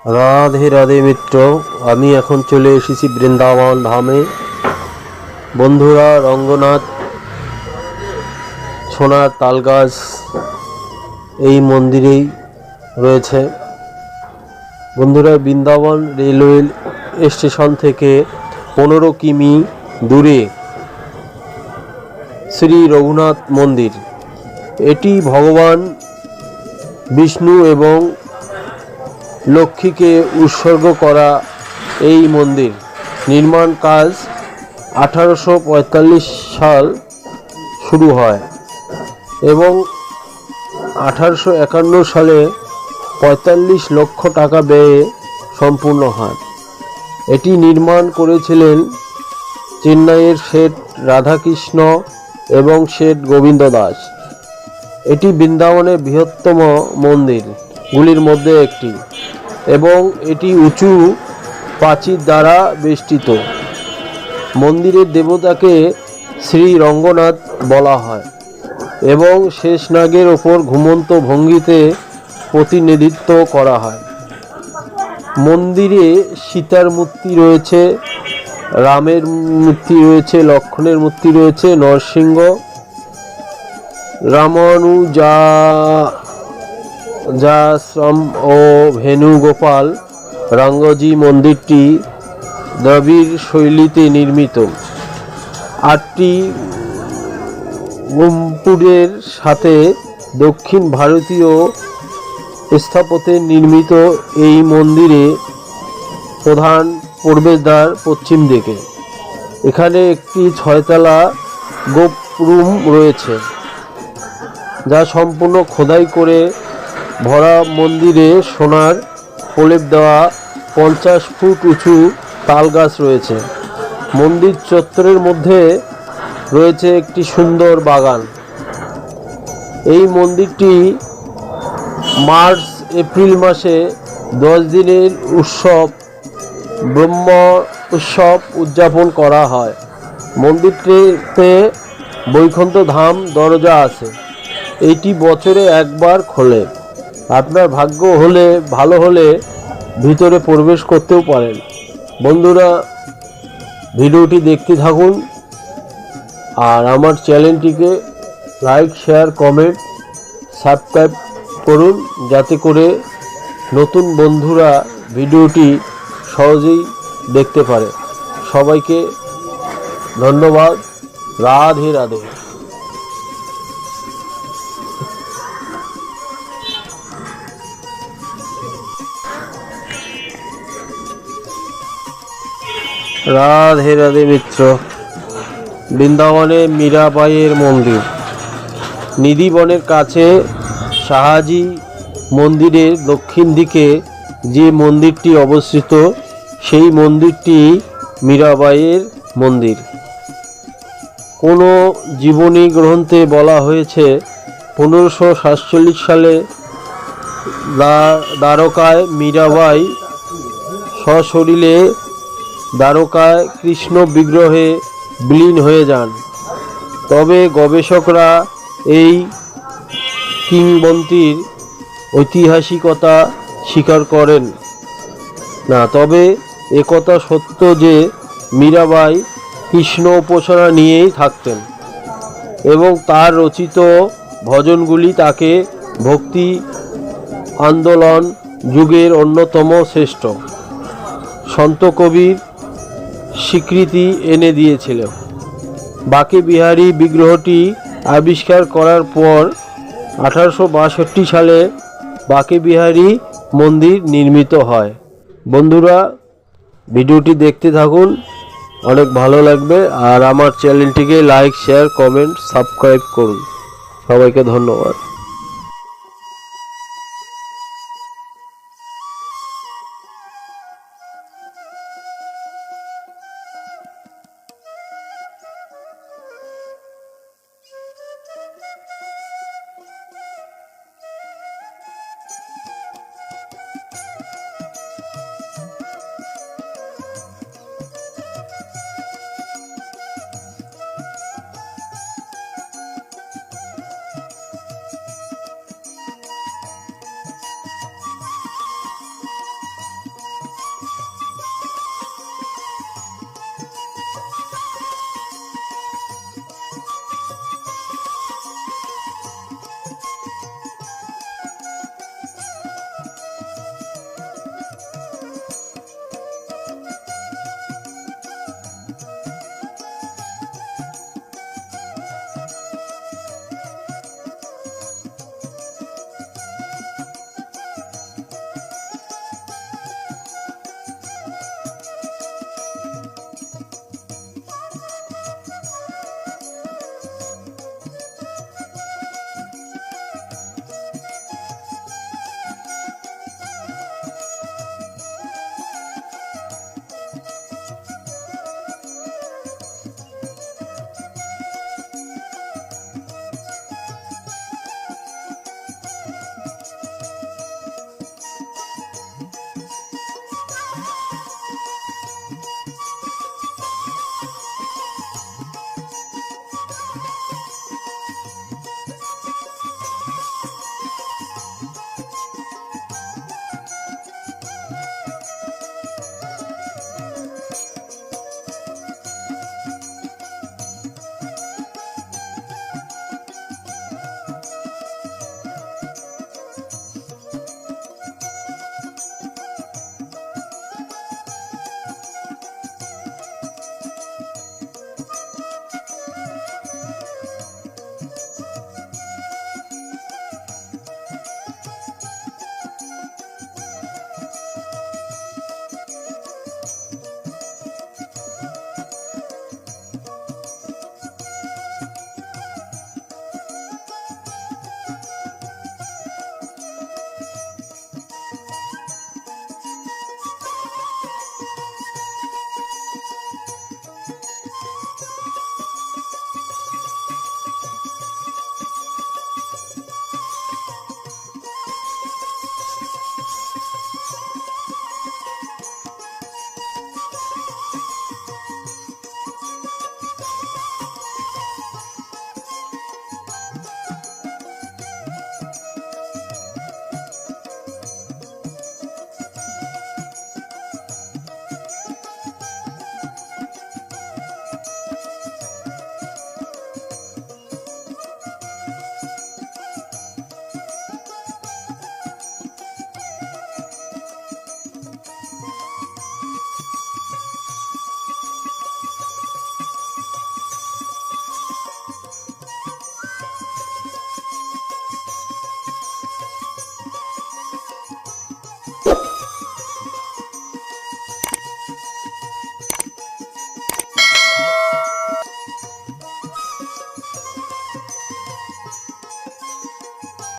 রাধে রাধে মিত্র, আমি এখন চলে এসেছি বৃন্দাবন ধামে। বন্ধুরা, রঙ্গনাথ সোনার তালগাছ এই মন্দিরেই রয়েছে। বন্ধুরা, বৃন্দাবন রেলওয়ে স্টেশন থেকে 15 কিমি দূরে শ্রী রঘুনাথ মন্দির। এটি ভগবান বিষ্ণু এবং লক্ষ্মীকে উৎসর্গ করা এই মন্দির। নির্মাণ কাজ 1845 সাল শুরু হয় এবং 1851 সালে 45 লক্ষ টাকা ব্যয়ে সম্পূর্ণ হয়। এটি নির্মাণ করেছিলেন চেন্নাইয়ের শেঠ রাধাকৃষ্ণ এবং শেঠ গোবিন্দ দাস। এটি বৃন্দাবনের বৃহত্তম মন্দিরগুলির মধ্যে একটি এবং এটি উঁচু প্রাচীর দ্বারা বেষ্টিত। মন্দিরের দেবতাকে শ্রী রঙ্গনাথ বলা হয় এবং শেষনাগের ওপর ঘুমন্ত ভঙ্গিতে প্রতিনিধিত্ব করা হয়। মন্দিরে সীতার মূর্তি রয়েছে, রামের মূর্তি রয়েছে, লক্ষ্মণের মূর্তি রয়েছে, নরসিংহ, রামানুজাশ্রম ও ভেনুগোপাল রাঙ্গজি। মন্দিরটি দ্রাবিড় শৈলীতে নির্মিত। 8টি গম্বুজের সাথে দক্ষিণ ভারতীয় স্থাপত্যে নির্মিত এই মন্দিরে প্রধান প্রবেশদ্বার পশ্চিম দিকে। এখানে একটি 6তলা গোপরুম রয়েছে যা সম্পূর্ণ খোদাই করে ভরা। মন্দিরে সোনার প্রলেপ দেওয়া 50 ফুট উঁচু তালগাছ রয়েছে। মন্দির চত্বরের মধ্যে রয়েছে একটি সুন্দর বাগান। এই মন্দিরটি মার্চ এপ্রিল মাসে 10 দিনের উৎসব, ব্রহ্ম উৎসব উদযাপন করা হয়। মন্দিরটিতে বৈকুণ্ঠ ধাম দরজা আছে। এইটি বছরে একবার খোলে। আপনার ভাগ্য হলে, ভালো হলে ভিতরে প্রবেশ করতেও পারেন। বন্ধুরা, ভিডিওটি দেখতে থাকুন আর আমার চ্যানেলটিকে লাইক, শেয়ার, কমেন্ট, সাবস্ক্রাইব করুন যাতে করে নতুন বন্ধুরা ভিডিওটি সহজেই দেখতে পারে। সবাইকে ধন্যবাদ। রাধে রাধে। রাধে রাধে মিত্র, বৃন্দাবনে মীরাবাইয়ের মন্দির। নিধিবনের কাছে শাহাজি মন্দিরের দক্ষিণ দিকে যে মন্দিরটি অবস্থিত, সেই মন্দিরটি মীরাবাইয়ের মন্দির। কোনো জীবনী গ্রন্থে বলা হয়েছে 1547 সালে দ্বারকায় মীরাবাই সশরীরে দ্বারকায় কৃষ্ণ বিগ্রহে বিলীন হয়ে যান। তবে গবেষকরা এই কিংবদন্তির ঐতিহাসিকতা স্বীকার করেন না। তবে একথা সত্য যে মীরাবাই কৃষ্ণ উপাসনা নিয়েই থাকতেন এবং তার রচিত ভজনগুলি তাকে ভক্তি আন্দোলন যুগের অন্যতম শ্রেষ্ঠ সন্ত কবির স্বীকৃতি এনে দিয়েছিল। বাঁকে বিহারী বিগ্রহটি আবিষ্কার করার পর 1862 সালে বাঁকে বিহারী মন্দির নির্মিত হয়। বন্ধুরা, ভিডিওটি দেখতে থাকুন, অনেক ভালো লাগবে। আর আমার চ্যানেলটিকে লাইক, শেয়ার, কমেন্ট, সাবস্ক্রাইব করুন। সবাইকে ধন্যবাদ।